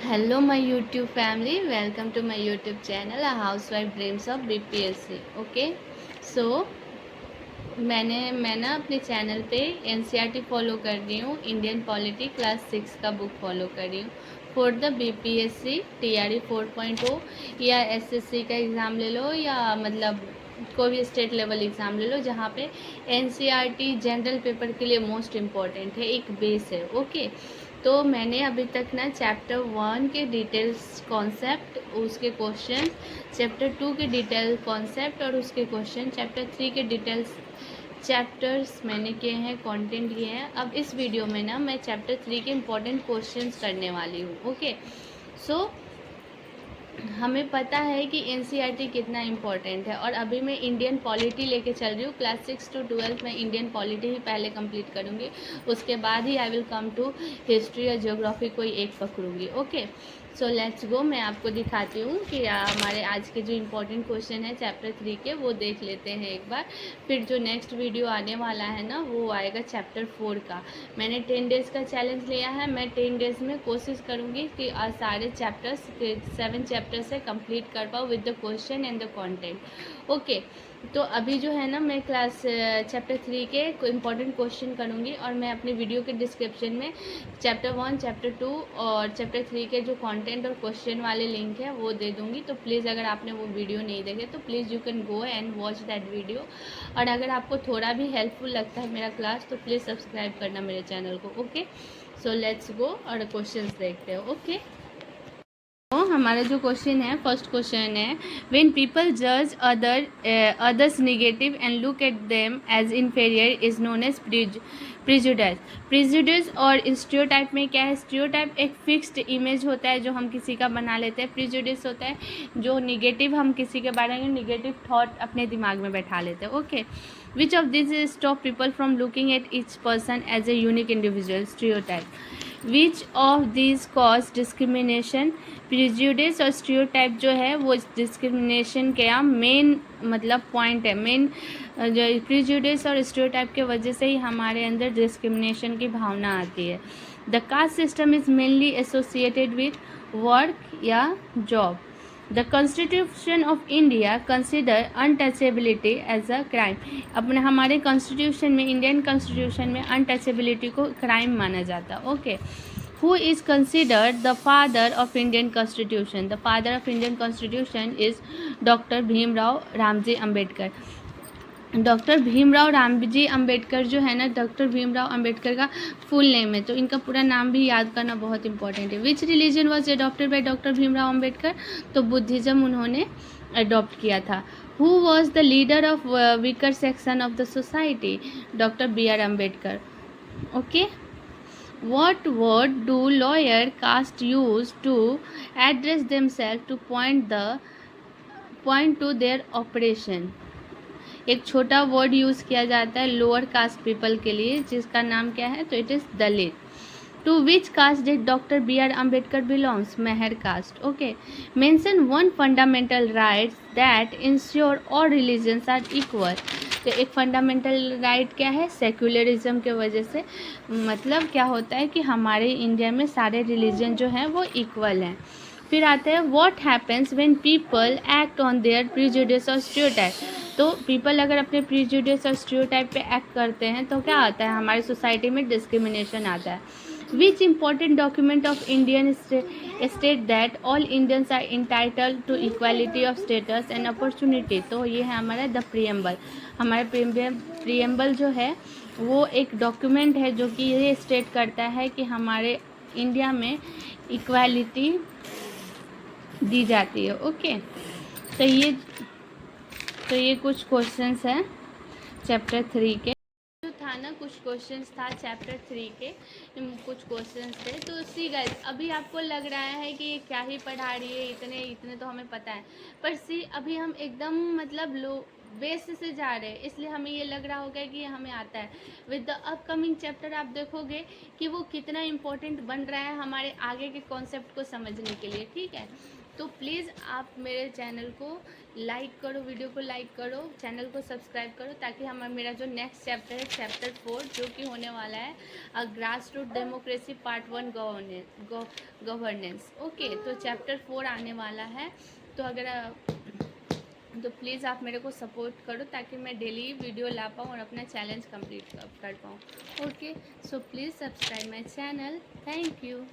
Hello my YouTube family, welcome to my YouTube channel a housewife dreams of BPSC. Okay, so मैं ना अपने channel पे NCERT follow कर रही हूँ। इंडियन पॉलिटी क्लास 6 का बुक फॉलो कर रही हूँ फॉर द बीपीएससी टीआरई 4.0 या एसएससी का एग्ज़ाम ले लो या मतलब कोई भी स्टेट लेवल एग्ज़ाम ले लो, जहाँ पे एनसीईआरटी जनरल पेपर के लिए मोस्ट इम्पॉर्टेंट है, एक बेस है। ओके, तो मैंने अभी तक ना चैप्टर 1 के डिटेल्स कॉन्सेप्ट, उसके क्वेश्चन, चैप्टर 2 के डिटेल कॉन्सेप्ट और उसके क्वेश्चन, चैप्टर 3 के डिटेल्स चैप्टर्स मैंने किए हैं, कंटेंट किए हैं। अब इस वीडियो में ना मैं चैप्टर 3 के इम्पोर्टेंट क्वेश्चंस करने वाली हूँ। ओके, सो हमें पता है कि एनसीईआरटी कितना इम्पोर्टेंट है और अभी मैं इंडियन पॉलिटी लेके चल रही हूँ। क्लास 6 to 12 मैं इंडियन पॉलिटी ही पहले कंप्लीट करूँगी, उसके बाद ही I will come to history या ज्योग्राफी, कोई एक पकड़ूँगी। Okay, so let's go. मैं आपको दिखाती हूँ कि हमारे आज के जो इम्पोर्टेंट क्वेश्चन है चैप्टर 3 के, वो देख लेते हैं एक बार। फिर जो नेक्स्ट वीडियो आने वाला है ना, वो आएगा चैप्टर 4 का। मैंने 10 डेज़ का चैलेंज लिया है। मैं 10 डेज़ में कोशिश करूँगी कि सारे चैप्टर्स 7 चैप्टर से कंप्लीट कर पाऊँ with the question and the content. Okay, तो अभी जो है ना मैं क्लास चैप्टर 3 के इम्पॉर्टेंट क्वेश्चन करूँगी और मैं अपने वीडियो के डिस्क्रिप्शन में चैप्टर 1, चैप्टर 2 और चैप्टर 3 के जो कंटेंट और क्वेश्चन वाले लिंक है वो दे दूँगी। तो प्लीज़ अगर आपने वो वीडियो नहीं देखे तो please you can go and watch that video. और अगर आपको थोड़ा भी हेल्पफुल लगता है मेरा क्लास तो प्लीज़ सब्सक्राइब करना मेरे चैनल को। ओके, सो लेट्स गो और क्वेश्चंस देखते हो। ओके, तो हमारा जो क्वेश्चन है, फर्स्ट क्वेश्चन है, व्हेन पीपल जज others negative and look at them as inferior is known as prejudice. Prejudice और स्टीरियोटाइप में क्या है? स्टीरियोटाइप एक फिक्स्ड इमेज होता है जो हम किसी का बना लेते हैं। प्रिजुडाइज होता है जो निगेटिव, हम किसी के बारे में निगेटिव थॉट अपने दिमाग में बैठा लेते हैं। Okay, which of this stop people from looking at each person as a unique individual? Stereotype. Which of this cause discrimination? Prejudice और स्टीरियोटाइप जो है वो डिस्क्रिमिनेशन का मेन मतलब पॉइंट है। मेन जो प्रिजुडिस और स्टीरियोटाइप के वजह से ही हमारे अंदर डिस्क्रिमिनेशन की भावना आती है। The caste system is mainly associated with work या job. The constitution of India consider untouchability as a crime. अपने हमारे कॉन्स्टिट्यूशन में, इंडियन कॉन्स्टिट्यूशन में अनटचेबिलिटी को क्राइम माना जाता है। Okay, who is considered the father of Indian Constitution? The father of Indian Constitution is Dr. Bhimrao Ramji Ambedkar. Doctor Bhimrao Ramji Ambedkar जो है ना, डॉक्टर भीमराव अम्बेडकर का फुल नेम है, तो इनका पूरा नाम भी याद करना बहुत इंपॉर्टेंट है। Which religion was adopted by doctor Bhimrao Ambedkar? तो बुद्धिज़्म उन्होंने अडॉप्ट किया था। Who was the leader of weaker section of the society? Doctor B R Ambedkar. Okay, what word do lawyer caste use to address themselves to point to their operation? एक छोटा word use किया जाता है lower caste people के लिए, जिसका नाम क्या है? तो it is Dalit. To which caste did doctor B R Ambedkar belongs? Mahar caste. Okay, mention one fundamental rights that ensure all religions are equal. तो एक फंडामेंटल राइट क्या है? सेक्युलरिज्म के वजह से मतलब क्या होता है कि हमारे इंडिया में सारे रिलीजन जो हैं वो इक्वल हैं। फिर आता है what happens when people act on their prejudice और स्टीरियोटाइप। तो पीपल अगर अपने प्रीजुडिस और स्टीरियोटाइप पे एक्ट करते हैं तो क्या आता है? हमारी सोसाइटी में डिस्क्रिमिनेशन आता है। Which important document of Indian state that all Indians are entitled to equality of status and opportunity? तो ये है हमारा द प्रीएम्बल। हमारा प्रीएम्बल जो है वो एक डॉक्यूमेंट है जो कि ये स्टेट करता है कि हमारे इंडिया में इक्वालिटी दी जाती है। ओके, तो ये कुछ क्वेश्चंस हैं चैप्टर 3 के। जो था ना, कुछ क्वेश्चंस था चैप्टर 3 के, कुछ क्वेश्चंस थे। तो सी गाइस, अभी आपको लग रहा है कि ये क्या ही पढ़ा रही है, इतने इतने तो हमें पता है, पर सी अभी हम एकदम मतलब लो बेस से जा रहे हैं, इसलिए हमें ये लग रहा होगा कि ये हमें आता है। विद द अपकमिंग चैप्टर आप देखोगे कि वो कितना इम्पोर्टेंट बन रहा है हमारे आगे के कॉन्सेप्ट को समझने के लिए, ठीक है। तो प्लीज़ आप मेरे चैनल को लाइक करो, वीडियो को लाइक करो, चैनल को सब्सक्राइब करो, ताकि हम मेरा जो नेक्स्ट चैप्टर है चैप्टर 4 जो कि होने वाला है grass root democracy part 1 governance, okay. तो चैप्टर 4 आने वाला है, तो तो प्लीज़ आप मेरे को सपोर्ट करो ताकि मैं डेली वीडियो ला पाऊँ और अपना चैलेंज कंप्लीट कर पाऊँ, okay. So please subscribe my channel, thank you.